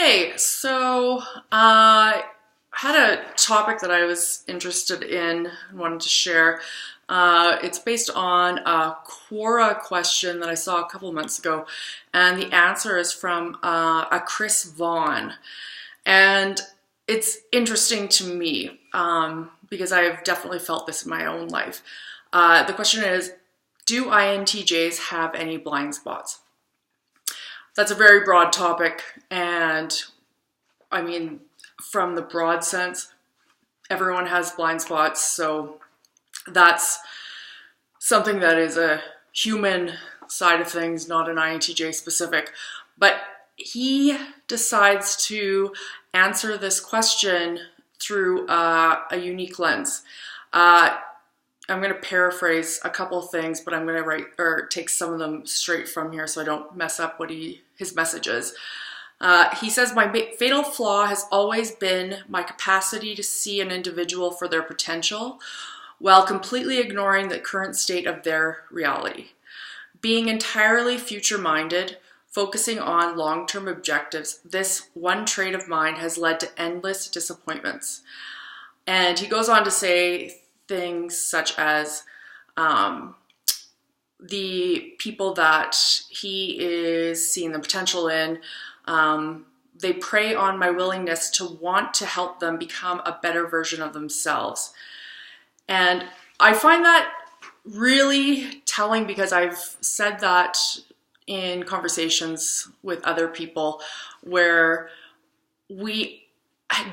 Hey, so I had a topic that I was interested in and wanted to share. It's based on a Quora question that I saw a couple of months ago, and the answer is from a Chris Vaughn. And it's interesting to me because I've definitely felt this in my own life. The question is, do INTJs have any blind spots? That's a very broad topic, and I mean, from the broad sense, everyone has blind spots, so that's something that is a human side of things, not an INTJ specific. But he decides to answer this question through a unique lens. I'm going to paraphrase a couple of things, but I'm going to take some of them straight from here so I don't mess up what his message is. He says, my fatal flaw has always been my capacity to see an individual for their potential while completely ignoring the current state of their reality. Being entirely future-minded, focusing on long-term objectives, this one trait of mine has led to endless disappointments. And he goes on to say things such as the people that he is seeing the potential in, they prey on my willingness to want to help them become a better version of themselves. And I find that really telling because I've said that in conversations with other people where we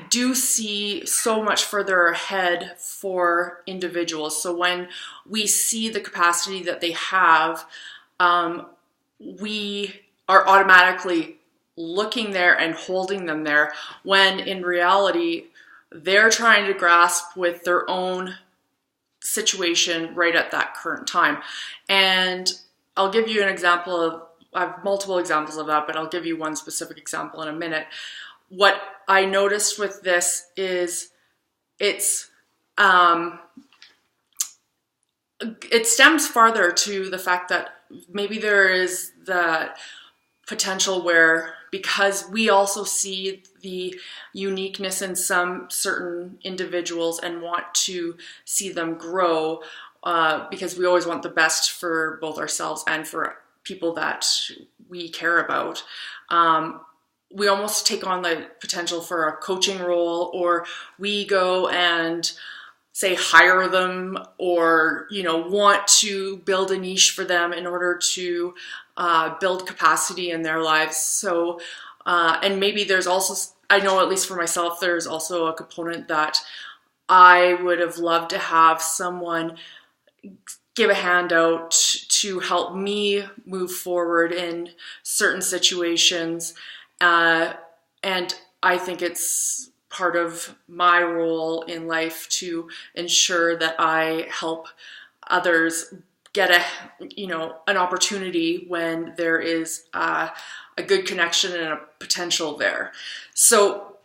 do see so much further ahead for individuals. So when we see the capacity that they have, we are automatically looking there and holding them there, when in reality, they're trying to grasp with their own situation right at that current time. And I'll give you an example of, I have multiple examples of that, but I'll give you one specific example in a minute. What I noticed with this is it stems farther to the fact that maybe there is the potential where, because we also see the uniqueness in some certain individuals and want to see them grow, because we always want the best for both ourselves and for people that we care about. We almost take on the potential for a coaching role, or we go and say hire them, or want to build a niche for them in order to build capacity in their lives. So and maybe there's also, I know at least for myself, there's also a component that I would have loved to have someone give a handout to help me move forward in certain situations. And I think it's part of my role in life to ensure that I help others get an opportunity when there is a good connection and a potential there. So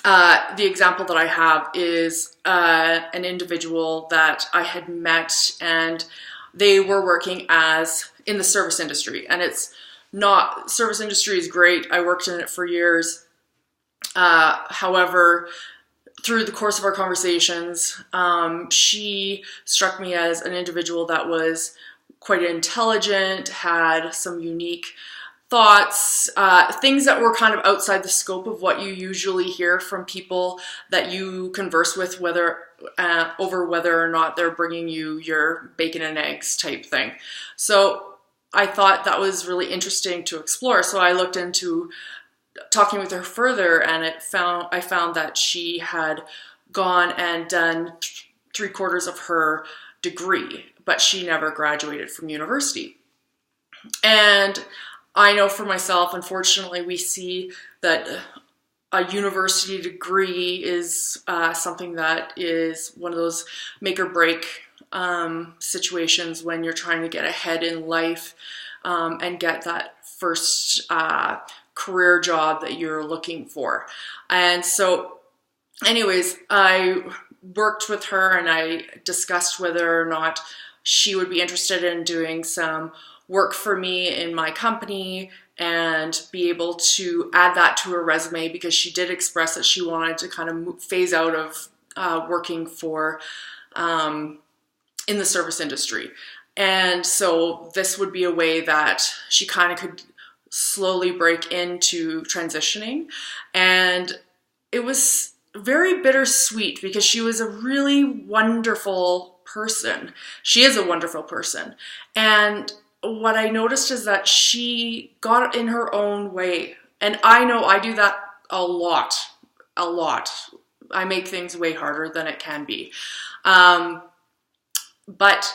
the example that I have is an individual that I had met, and they were working in the service industry, and service industry is great. I worked in it for years. However, through the course of our conversations, she struck me as an individual that was quite intelligent, had some unique thoughts, things that were kind of outside the scope of what you usually hear from people that you converse with, over whether or not they're bringing you your bacon and eggs type thing. So I thought that was really interesting to explore. So I looked into talking with her further, and I found that she had gone and done 3/4 of her degree, but she never graduated from university. And I know for myself, unfortunately, we see that a university degree is something that is one of those make or break situations when you're trying to get ahead in life and get that first career job that you're looking for. And so anyways, I worked with her and I discussed whether or not she would be interested in doing some work for me in my company and be able to add that to her resume, because she did express that she wanted to kind of phase out of working for in the service industry. And so this would be a way that she kind of could slowly break into transitioning. And it was very bittersweet because she was a really wonderful person. She is a wonderful person. And what I noticed is that she got in her own way. And I know I do that a lot. I make things way harder than it can be. But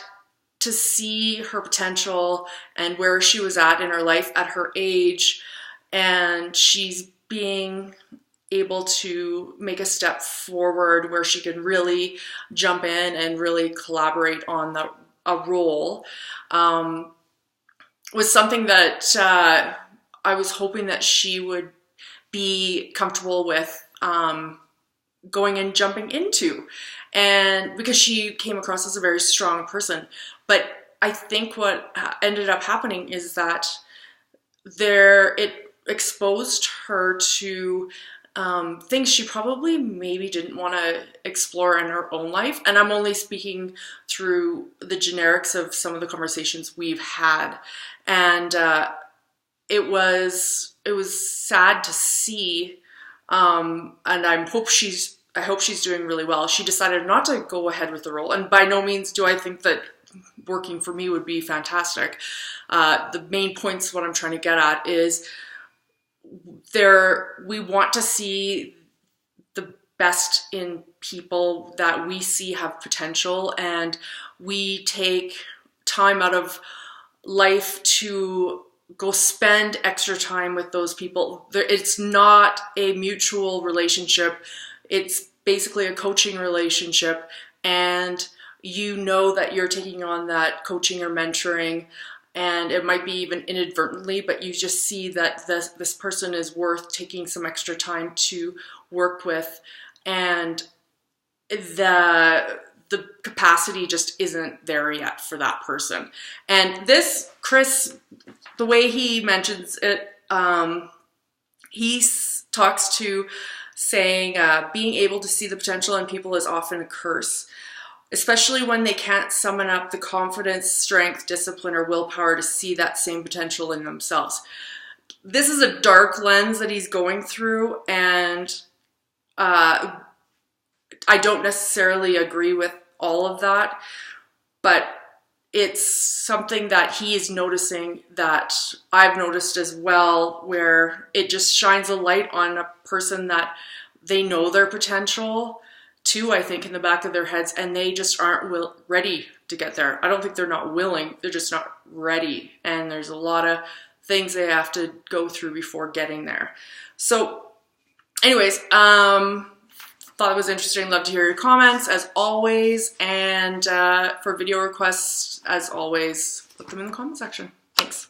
to see her potential and where she was at in her life at her age, and she's being able to make a step forward where she can really jump in and really collaborate on a role, was something that I was hoping that she would be comfortable with going and jumping into. And because she came across as a very strong person. But I think what ended up happening is that it exposed her to things she probably maybe didn't want to explore in her own life. And I'm only speaking through the generics of some of the conversations we've had. And it was sad to see. And I hope she's doing really well. She decided not to go ahead with the role. And by no means do I think that working for me would be fantastic. The main points, what I'm trying to get at is we want to see the best in people that we see have potential, and we take time out of life to go spend extra time with those people. It's not a mutual relationship. It's basically a coaching relationship, and you know that you're taking on that coaching or mentoring, and it might be even inadvertently, but you just see that this person is worth taking some extra time to work with, and the capacity just isn't there yet for that person. And this, Chris, the way he mentions it, he talks to saying being able to see the potential in people is often a curse, especially when they can't summon up the confidence, strength, discipline, or willpower to see that same potential in themselves. This is a dark lens that he's going through, and I don't necessarily agree with all of that, but it's something that he is noticing that I've noticed as well, where it just shines a light on a person that they know their potential too, I think, in the back of their heads, and they just aren't ready to get there. I don't think they're not willing, they're just not ready. And there's a lot of things they have to go through before getting there. So anyways, thought it was interesting. Love to hear your comments as always. And for video requests, as always, put them in the comment section. Thanks.